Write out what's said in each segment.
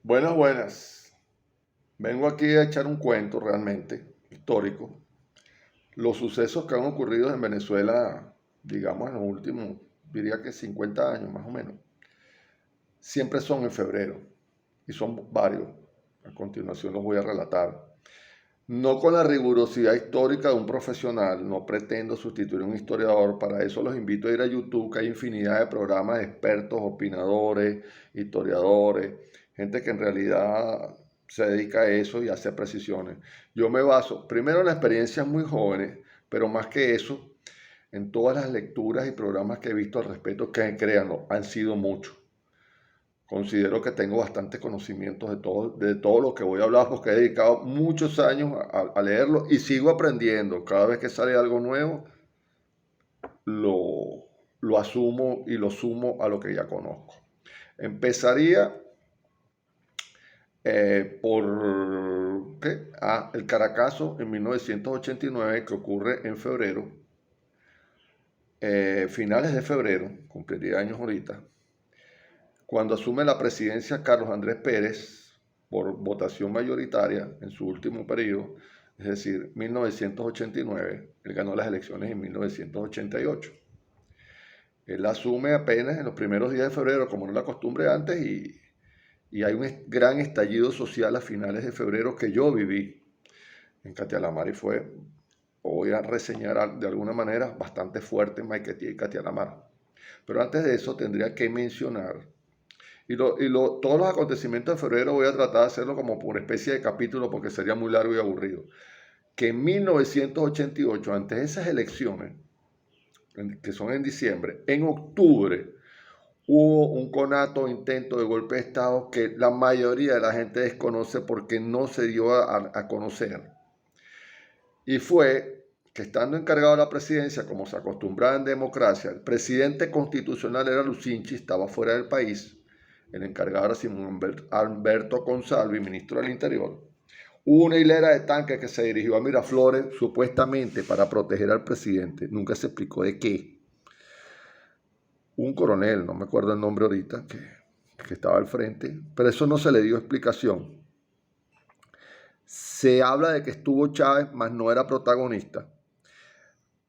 Buenas, buenas. Vengo aquí a echar un cuento realmente histórico. Los sucesos que han ocurrido en Venezuela, digamos, en los últimos, diría que 50 años más o menos, siempre son en febrero y son varios. A continuación los voy a relatar. No con la rigurosidad histórica de un profesional, no pretendo sustituir a un historiador, para eso los invito a ir a YouTube, que hay infinidad de programas de expertos, opinadores, historiadores, gente que en realidad se dedica a eso y hace precisiones. Yo me baso primero en las experiencias muy jóvenes, pero más que eso, en todas las lecturas y programas que he visto al respecto, que créanlo, han sido muchos. Considero que tengo bastantes conocimientos de todo lo que voy a hablar porque he dedicado muchos años a leerlo y sigo aprendiendo. Cada vez que sale algo nuevo, lo, lo asumo y lo sumo a lo que ya conozco. Empezaría por ¿qué? El Caracazo en 1989, que ocurre en febrero, finales de febrero, cumpliría años ahorita, cuando asume la presidencia Carlos Andrés Pérez por votación mayoritaria en su último periodo, es decir, 1989, él ganó las elecciones en 1988. Él asume apenas en los primeros días de febrero, como no la costumbre antes, y hay un gran estallido social a finales de febrero que yo viví en Catialamar y fue, voy a reseñar de alguna manera, bastante fuerte en Maiquetía y Catialamar. Pero antes de eso tendría que mencionar todos los acontecimientos de febrero voy a tratar de hacerlo como por especie de capítulo porque sería muy largo y aburrido. Que en 1988, antes de esas elecciones, que son en diciembre, en octubre hubo un conato intento de golpe de Estado que la mayoría de la gente desconoce porque no se dio a conocer. Y fue que estando encargado de la presidencia, como se acostumbraba en democracia, el presidente constitucional era Lucinchi, estaba fuera del país, el encargado era Simón Alberto Consalvi, ministro del Interior. Hubo una hilera de tanques que se dirigió a Miraflores supuestamente para proteger al presidente. Nunca se explicó de qué. Un coronel, no me acuerdo el nombre ahorita, que estaba al frente, pero eso no se le dio explicación. Se habla de que estuvo Chávez, mas no era protagonista.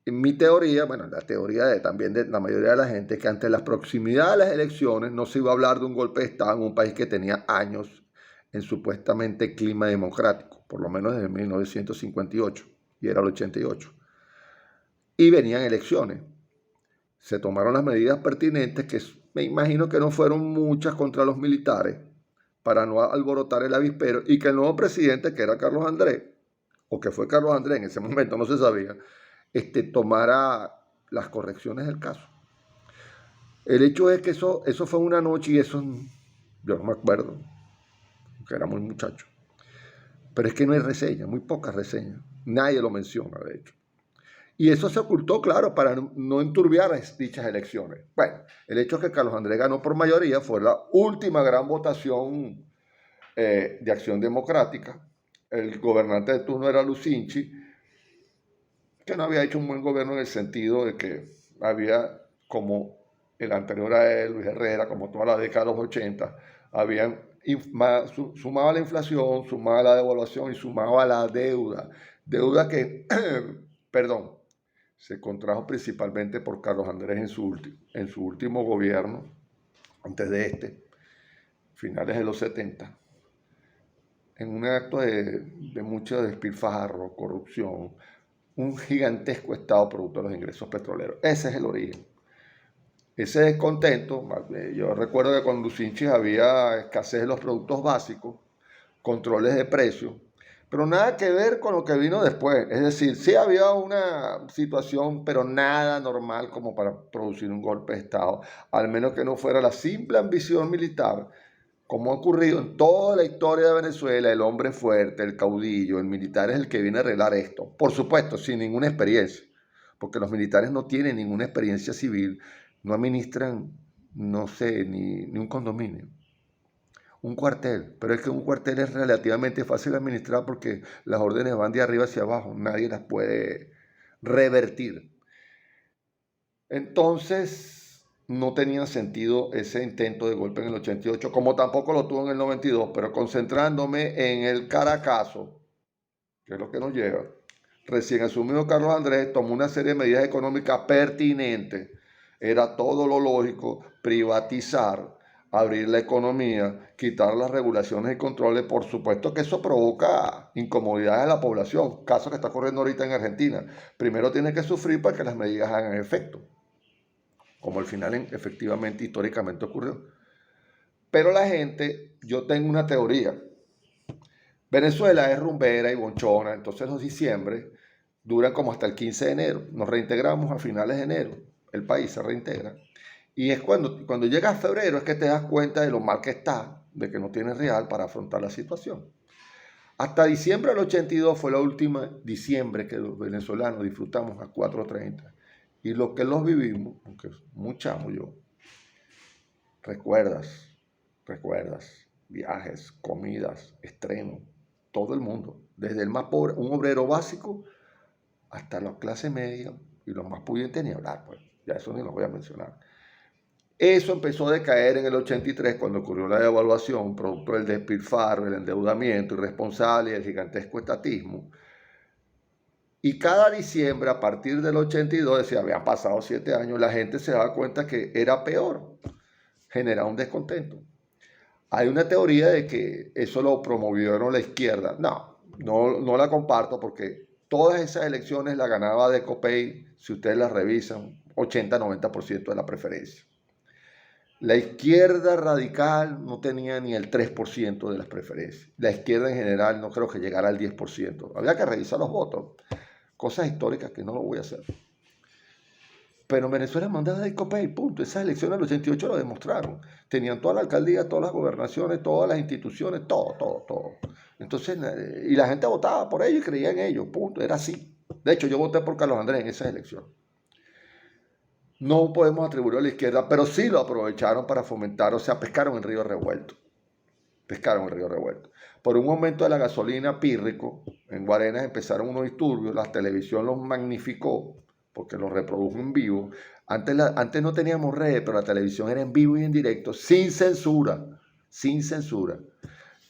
En mi teoría, bueno, la teoría también de la mayoría de la gente, que ante la proximidad de las elecciones no se iba a hablar de un golpe de Estado en un país que tenía años en supuestamente clima democrático, por lo menos desde 1958, y era el 88. Y venían elecciones. Se tomaron las medidas pertinentes, que me imagino que no fueron muchas contra los militares, para no alborotar el avispero, y que el nuevo presidente, que era Carlos Andrés, o que fue Carlos Andrés en ese momento, no se sabía, tomara las correcciones del caso. El hecho es que eso fue una noche y eso yo no me acuerdo, porque era muy muchacho. Pero es que no hay reseña, muy pocas reseñas. Nadie lo menciona, de hecho. Y eso se ocultó, claro, para no enturbiar dichas elecciones. Bueno, el hecho es que Carlos Andrés ganó por mayoría, fue la última gran votación de Acción Democrática. El gobernante de turno era Lucinchi, que no había hecho un buen gobierno en el sentido de que había, como el anterior a él, Luis Herrera, como toda la década de los 80, habían sumaba la inflación, sumaba la devaluación y sumaba la deuda. Deuda que, perdón, se contrajo principalmente por Carlos Andrés en su último gobierno, antes de finales de los 70, en un acto de mucho despilfarro, corrupción, un gigantesco estado producto de los ingresos petroleros. Ese es el origen. Ese descontento, yo recuerdo que con Lucinchi había escasez de los productos básicos, controles de precios, pero nada que ver con lo que vino después. Es decir, sí había una situación, pero nada normal como para producir un golpe de Estado, al menos que no fuera la simple ambición militar, como ha ocurrido en toda la historia de Venezuela. El hombre fuerte, el caudillo, el militar es el que viene a arreglar esto. Por supuesto, sin ninguna experiencia, porque los militares no tienen ninguna experiencia civil, no administran, no sé, ni un condominio. Un cuartel, pero es que un cuartel es relativamente fácil de administrar porque las órdenes van de arriba hacia abajo, nadie las puede revertir. Entonces, no tenían sentido ese intento de golpe en el 88, como tampoco lo tuvo en el 92, pero concentrándome en el Caracazo, que es lo que nos lleva. Recién asumido Carlos Andrés tomó una serie de medidas económicas pertinentes. Era todo lo lógico, privatizar, abrir la economía, quitar las regulaciones y controles. Por supuesto que eso provoca incomodidades a la población, caso que está ocurriendo ahorita en Argentina. Primero tiene que sufrir para que las medidas hagan efecto, como al final efectivamente históricamente ocurrió. Pero la gente, yo tengo una teoría. Venezuela es rumbera y bonchona, entonces los diciembre duran como hasta el 15 de enero. Nos reintegramos a finales de enero, el país se reintegra. Y es cuando llega a febrero es que te das cuenta de lo mal que está, de que no tienes real para afrontar la situación. Hasta diciembre del 82 fue la última diciembre que los venezolanos disfrutamos a 4:30. Y lo que los vivimos, aunque muy chamo yo, recuerdas, viajes, comidas, estrenos, todo el mundo, desde el más pobre, un obrero básico, hasta la clase media y los más pudientes ni hablar, pues, ya eso ni lo voy a mencionar. Eso empezó a decaer en el 83 cuando ocurrió la devaluación, producto del despilfarro, el endeudamiento irresponsable y el gigantesco estatismo. Y cada diciembre, a partir del 82, decía, habían pasado 7 años, la gente se daba cuenta que era peor, generaba un descontento. Hay una teoría de que eso lo promovieron la izquierda. No la comparto porque todas esas elecciones las ganaba de Copey, si ustedes las revisan, 80-90% de la preferencia. La izquierda radical no tenía ni el 3% de las preferencias. La izquierda en general no creo que llegara al 10%. Había que revisar los votos. Cosas históricas que no lo voy a hacer. Pero en Venezuela mandaba de Copey, punto. Esas elecciones del 88 lo demostraron. Tenían toda la alcaldía, todas las gobernaciones, todas las instituciones, todo. Entonces, y la gente votaba por ellos y creía en ellos, punto. Era así. De hecho, yo voté por Carlos Andrés en esas elecciones. No podemos atribuirlo a la izquierda, pero sí lo aprovecharon para fomentar, o sea, pescaron en río revuelto. Por un aumento de la gasolina pírrico, en Guarenas empezaron unos disturbios, la televisión los magnificó, porque los reprodujo en vivo. Antes no teníamos redes, pero la televisión era en vivo y en directo, sin censura.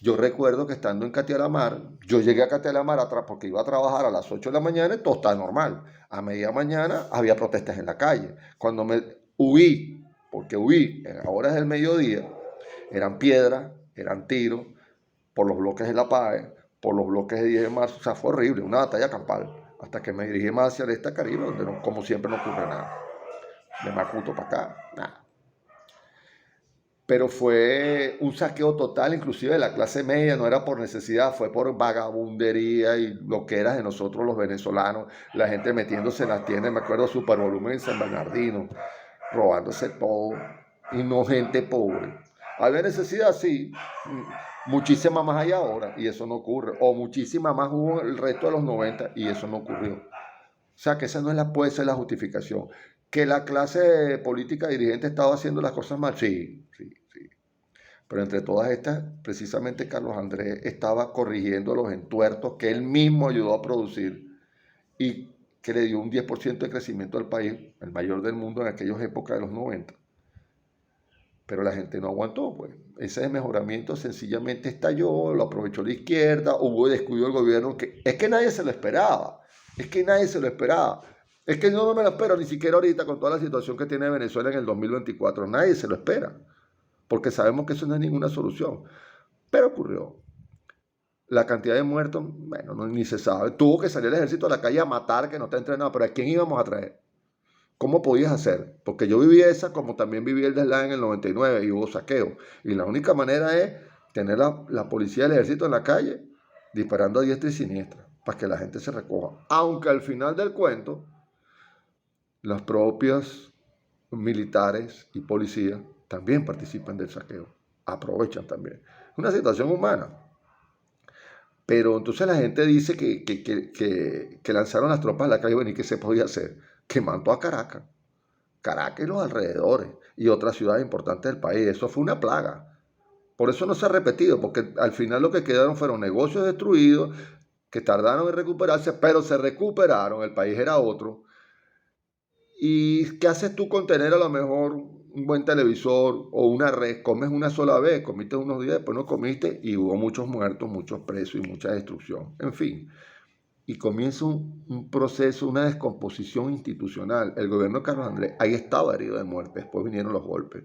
Yo recuerdo que estando en Catialamar, yo llegué a Catialamar atrás porque iba a trabajar a las 8 de la mañana y todo estaba normal. A media mañana había protestas en la calle. Cuando huí en horas del mediodía, eran piedras, eran tiros, por los bloques de La Paz, por los bloques de 10 de marzo. O sea, fue horrible, una batalla campal. Hasta que me dirigí más hacia el este Caribe, donde como siempre no ocurre nada. De Macuto para acá, nada. Pero fue un saqueo total, inclusive de la clase media, no era por necesidad, fue por vagabundería y lo que era de nosotros los venezolanos, la gente metiéndose en las tiendas, me acuerdo Supervolumen en San Bernardino, robándose todo, y no gente pobre. Había necesidad, sí, muchísima más hay ahora, y eso no ocurre, o muchísima más hubo el resto de los 90, y eso no ocurrió. O sea, que esa no puede ser la justificación. Que la clase política dirigente estaba haciendo las cosas mal, sí. Pero entre todas estas, precisamente Carlos Andrés estaba corrigiendo los entuertos que él mismo ayudó a producir y que le dio un 10% de crecimiento al país, el mayor del mundo en aquellas épocas de los 90. Pero la gente no aguantó, pues. Ese mejoramiento sencillamente estalló, lo aprovechó la izquierda, hubo descuido del gobierno, es que nadie se lo esperaba. Es que yo no me lo espero, ni siquiera ahorita con toda la situación que tiene Venezuela en el 2024. Nadie se lo espera, porque sabemos que eso no es ninguna solución. Pero ocurrió. La cantidad de muertos, bueno, ni se sabe. Tuvo que salir el ejército a la calle a matar, que no está entrenado, pero ¿a quién íbamos a traer? ¿Cómo podías hacer? Porque yo viví esa como también viví el deslave en el 99 y hubo saqueo. Y la única manera es tener la policía y el ejército en la calle disparando a diestra y siniestra para que la gente se recoja. Aunque al final del cuento, los propios militares y policías también participan del saqueo. Aprovechan también. Es una situación humana. Pero entonces la gente dice que lanzaron las tropas a la calle. Bueno, ¿y qué se podía hacer? Que mandó a Caracas y los alrededores y otras ciudades importantes del país. Eso fue una plaga. Por eso no se ha repetido, porque al final lo que quedaron fueron negocios destruidos que tardaron en recuperarse, pero se recuperaron, el país era otro. ¿Y qué haces tú con tener a lo mejor un buen televisor o una red, comes una sola vez, comiste unos días, después no comiste y hubo muchos muertos, muchos presos y mucha destrucción. En fin, y comienza un proceso, una descomposición institucional. El gobierno de Carlos Andrés ahí estaba herido de muerte, después vinieron los golpes.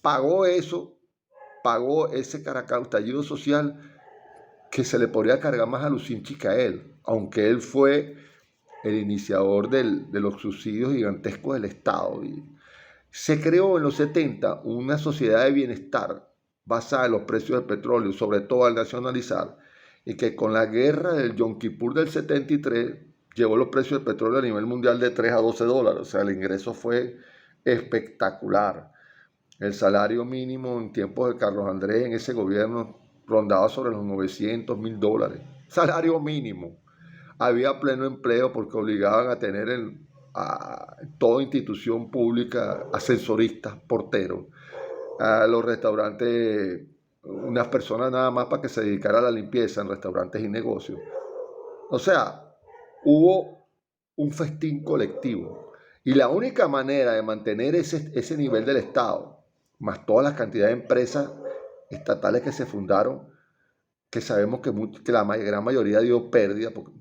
Pagó eso, pagó ese estallido social que se le podría cargar más a Lucinchi que a él, aunque él fue el iniciador de los subsidios gigantescos del Estado. Y se creó en los 70 una sociedad de bienestar basada en los precios del petróleo, sobre todo al nacionalizar, y que con la guerra del Yom Kippur del 73 llevó los precios del petróleo a nivel mundial de 3 a 12 dólares. O sea, el ingreso fue espectacular. El salario mínimo en tiempos de Carlos Andrés en ese gobierno rondaba sobre los 900.000 dólares. Salario mínimo. Había pleno empleo porque obligaban a tener a toda institución pública ascensoristas, porteros, a los restaurantes, unas personas nada más para que se dedicara a la limpieza en restaurantes y negocios. O sea, hubo un festín colectivo. Y la única manera de mantener ese nivel del Estado, más todas las cantidades de empresas estatales que se fundaron, que sabemos que la gran mayoría dio pérdida, porque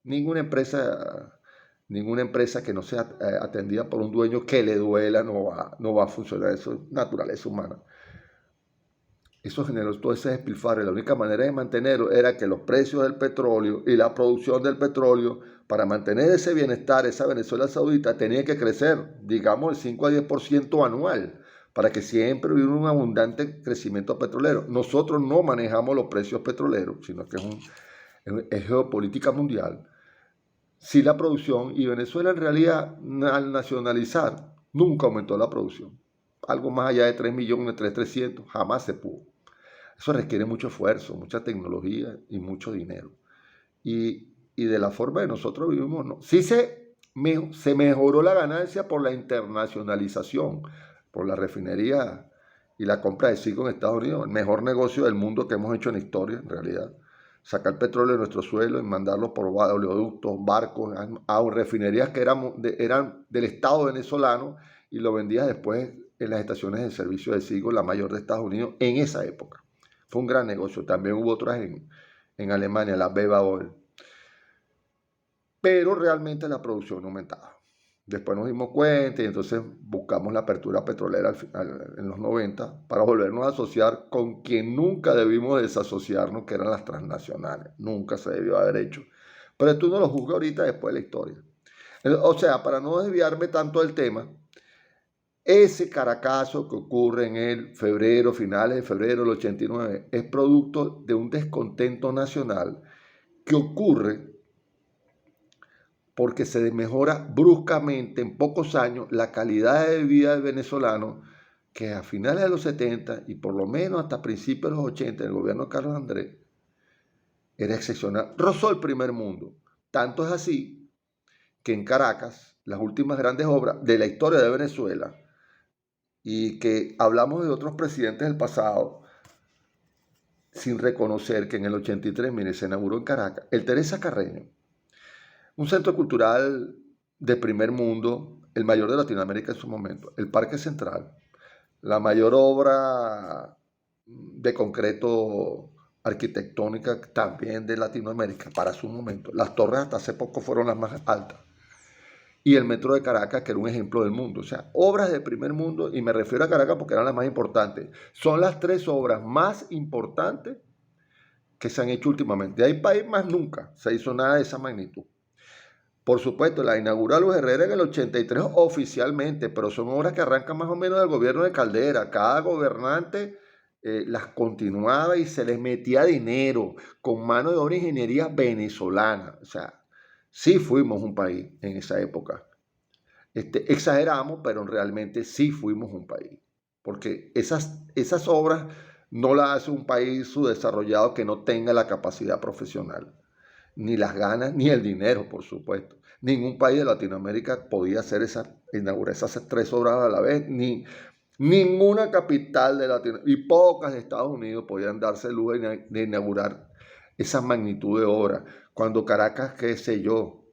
ninguna empresa que no sea atendida por un dueño que le duela no va a funcionar. Eso es naturaleza humana. Eso generó todo ese despilfarro. La única manera de mantenerlo era que los precios del petróleo y la producción del petróleo, para mantener ese bienestar, esa Venezuela saudita, tenía que crecer, digamos, el 5 a 10% anual, para que siempre hubiera un abundante crecimiento petrolero. Nosotros no manejamos los precios petroleros, sino que es geopolítica mundial. Sí, la producción, y Venezuela en realidad al nacionalizar nunca aumentó la producción. Algo más allá de 3 millones, 300, jamás se pudo. Eso requiere mucho esfuerzo, mucha tecnología y mucho dinero. Y de la forma que nosotros vivimos, no. Sí se mejoró la ganancia por la internacionalización, por la refinería y la compra de Citgo en Estados Unidos, el mejor negocio del mundo que hemos hecho en la historia, en realidad. Sacar petróleo de nuestro suelo y mandarlo por oleoductos, barcos, a refinerías que eran del Estado venezolano y lo vendías después en las estaciones de servicio de Citgo, la mayor de Estados Unidos, en esa época. Fue un gran negocio. También hubo otras en Alemania, la Beba Oil. Pero realmente la producción no aumentaba. Después nos dimos cuenta y entonces buscamos la apertura petrolera en los 90 para volvernos a asociar con quien nunca debimos desasociarnos, que eran las transnacionales. Nunca se debió haber hecho. Pero esto uno lo juzga ahorita después de la historia. O sea, para no desviarme tanto del tema, ese Caracazo que ocurre en el febrero, finales de febrero del 89, es producto de un descontento nacional que ocurre porque se mejora bruscamente en pocos años la calidad de vida del venezolano, que a finales de los 70 y por lo menos hasta principios de los 80, en el gobierno de Carlos Andrés, era excepcional. Rozó el primer mundo. Tanto es así que en Caracas, las últimas grandes obras de la historia de Venezuela, y que hablamos de otros presidentes del pasado, sin reconocer que en el 83, mire, se inauguró en Caracas, el Teresa Carreño, un centro cultural de primer mundo, el mayor de Latinoamérica en su momento, el Parque Central, la mayor obra de concreto arquitectónica también de Latinoamérica para su momento. Las torres hasta hace poco fueron las más altas. Y el metro de Caracas, que era un ejemplo del mundo. O sea, obras de primer mundo, y me refiero a Caracas porque eran las más importantes. Son las 3 obras más importantes que se han hecho últimamente. De ahí para ir más nunca se hizo nada de esa magnitud. Por supuesto, la inauguró Luis Herrera en el 83 oficialmente, pero son obras que arrancan más o menos del gobierno de Caldera. Cada gobernante las continuaba y se les metía dinero con mano de obra e ingeniería venezolana. O sea, sí fuimos un país en esa época. Exageramos, pero realmente sí fuimos un país. Porque esas obras no las hace un país subdesarrollado que no tenga la capacidad profesional, ni las ganas, ni el dinero, por supuesto. Ningún país de Latinoamérica podía inaugurar esas 3 obras a la vez, ni ninguna capital de Latinoamérica, y pocas de Estados Unidos podían darse el lujo de inaugurar esa magnitud de obras. Cuando Caracas, qué sé yo,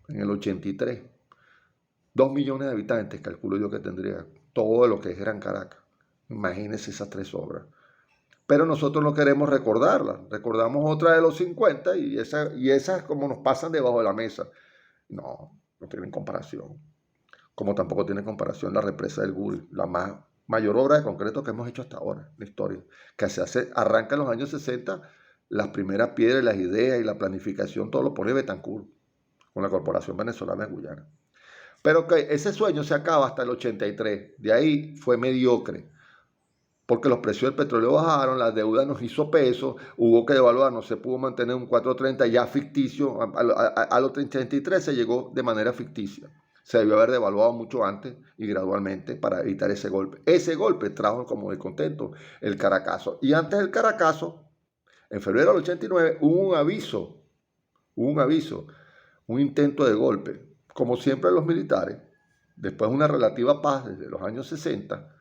en el 83, 2 millones de habitantes, calculo yo que tendría, todo lo que es Gran Caracas. Imagínense esas 3 obras. Pero nosotros no queremos recordarlas. Recordamos otra de los 50 y esas como nos pasan debajo de la mesa. No tienen comparación. Como tampoco tiene comparación la represa del Guri, la mayor obra de concreto que hemos hecho hasta ahora, la historia. Que arranca en los años 60, las primeras piedras, las ideas y la planificación, todo lo pone Betancourt, con la Corporación Venezolana de Guyana. Pero que ese sueño se acaba hasta el 83. De ahí fue mediocre. Porque los precios del petróleo bajaron, la deuda nos hizo peso, hubo que devaluar, no se pudo mantener un 4.30 ya ficticio, a los 83 se llegó de manera ficticia. Se debió haber devaluado mucho antes y gradualmente para evitar ese golpe. Ese golpe trajo como descontento el Caracazo. Y antes del Caracazo, en febrero del 89, hubo un aviso, un intento de golpe. Como siempre los militares, después de una relativa paz desde los años 60,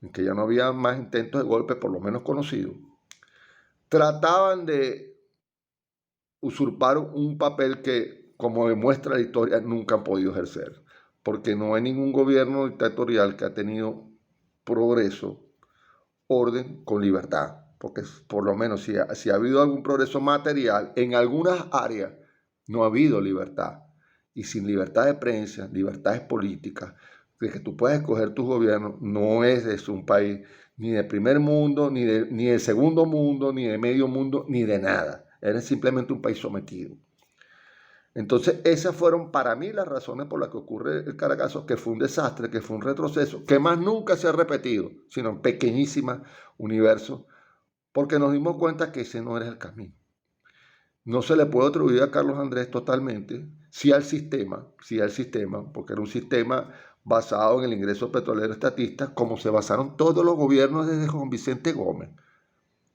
en que ya no había más intentos de golpe, por lo menos conocidos, trataban de usurpar un papel que, como demuestra la historia, nunca han podido ejercer, porque no hay ningún gobierno dictatorial que ha tenido progreso, orden con libertad, porque por lo menos si ha habido algún progreso material, en algunas áreas no ha habido libertad, y sin libertad de prensa, libertades políticas, de que tú puedas escoger tus gobiernos, no es un país ni de primer mundo, ni de segundo mundo, ni de medio mundo, ni de nada. Eres simplemente un país sometido. Entonces, esas fueron para mí las razones por las que ocurre el Caracazo, que fue un desastre, que fue un retroceso, que más nunca se ha repetido, sino en pequeñísimas universos, porque nos dimos cuenta que ese no era el camino. No se le puede atribuir a Carlos Andrés totalmente, sí al sistema, porque era un sistema basado en el ingreso petrolero estatista, como se basaron todos los gobiernos desde Juan Vicente Gómez,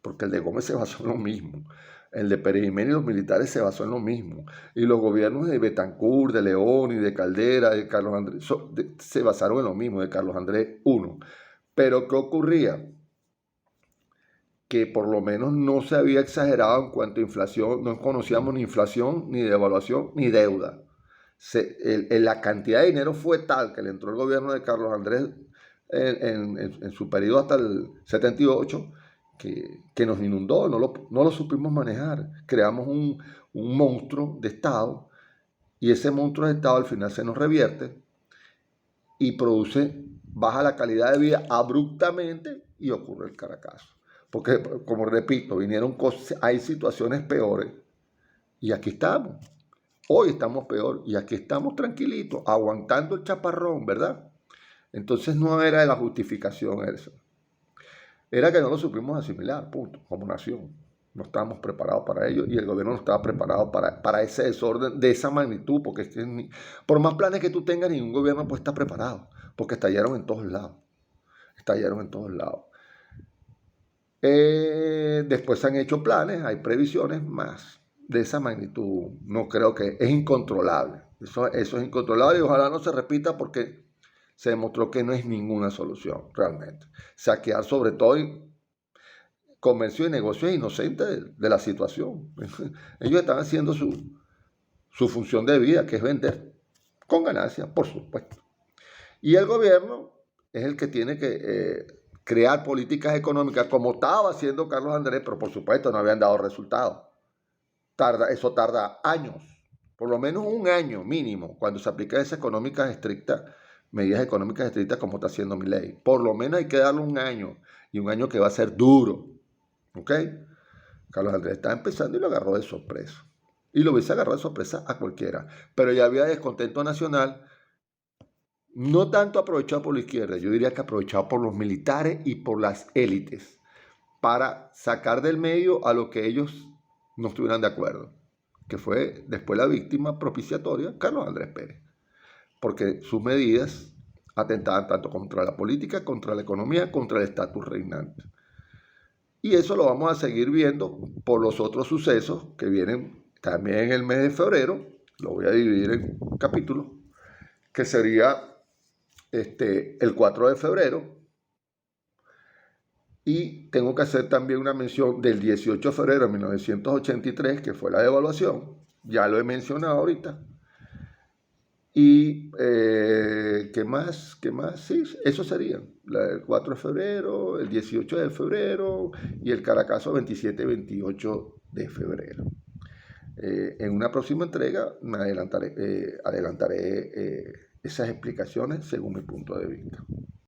porque el de Gómez se basó en lo mismo, el de Pérez Jiménez y los militares se basó en lo mismo, y los gobiernos de Betancourt, de León y de Caldera, de Carlos Andrés, se basaron en lo mismo, de Carlos Andrés I. Pero ¿qué ocurría? Que por lo menos no se había exagerado en cuanto a inflación, no conocíamos ni inflación, ni devaluación, ni deuda. La cantidad de dinero fue tal que le entró el gobierno de Carlos Andrés en su periodo hasta el 78, que nos inundó, no lo supimos manejar. Creamos un monstruo de Estado, y ese monstruo de Estado al final se nos revierte y baja la calidad de vida abruptamente y ocurre el Caracazo. Porque, como repito, hay situaciones peores y aquí estamos. Hoy estamos peor y aquí estamos tranquilitos, aguantando el chaparrón, ¿verdad? Entonces no era la justificación eso. Era que no lo supimos asimilar, punto, como nación. No estábamos preparados para ello y el gobierno no estaba preparado para ese desorden de esa magnitud, porque por más planes que tú tengas, ningún gobierno puede estar preparado, porque estallaron en todos lados. Después se han hecho planes, hay previsiones más de esa magnitud. No creo que es incontrolable. Eso es incontrolable y ojalá no se repita porque se demostró que no es ninguna solución realmente. Saquear sobre todo comercio y negocios inocentes de la situación. Ellos están haciendo su función de vida, que es vender con ganancia, por supuesto. Y el gobierno es el que tiene que crear políticas económicas como estaba haciendo Carlos Andrés, pero por supuesto no habían dado resultados. Eso tarda años, por lo menos un año mínimo, cuando se aplican esas medidas económicas estrictas como está haciendo Milei. Por lo menos hay que darle un año, y un año que va a ser duro. ¿Ok? Carlos Andrés estaba empezando y lo agarró de sorpresa. Y lo hubiese agarrado de sorpresa a cualquiera. Pero ya había descontento nacional, no tanto aprovechado por la izquierda, yo diría que aprovechado por los militares y por las élites, para sacar del medio a lo que ellos no estuvieran de acuerdo, que fue después la víctima propiciatoria, Carlos Andrés Pérez, porque sus medidas atentaban tanto contra la política, contra la economía, contra el estatus reinante. Y eso lo vamos a seguir viendo por los otros sucesos que vienen también en el mes de febrero. Lo voy a dividir en capítulos, que sería el 4 de febrero. Y tengo que hacer también una mención del 18 de febrero de 1983, que fue la devaluación. Ya lo he mencionado ahorita. Y ¿qué más? ¿Qué más? Sí, eso serían. El 4 de febrero, el 18 de febrero y el Caracazo 27 y 28 de febrero. En una próxima entrega me adelantaré esas explicaciones según mi punto de vista.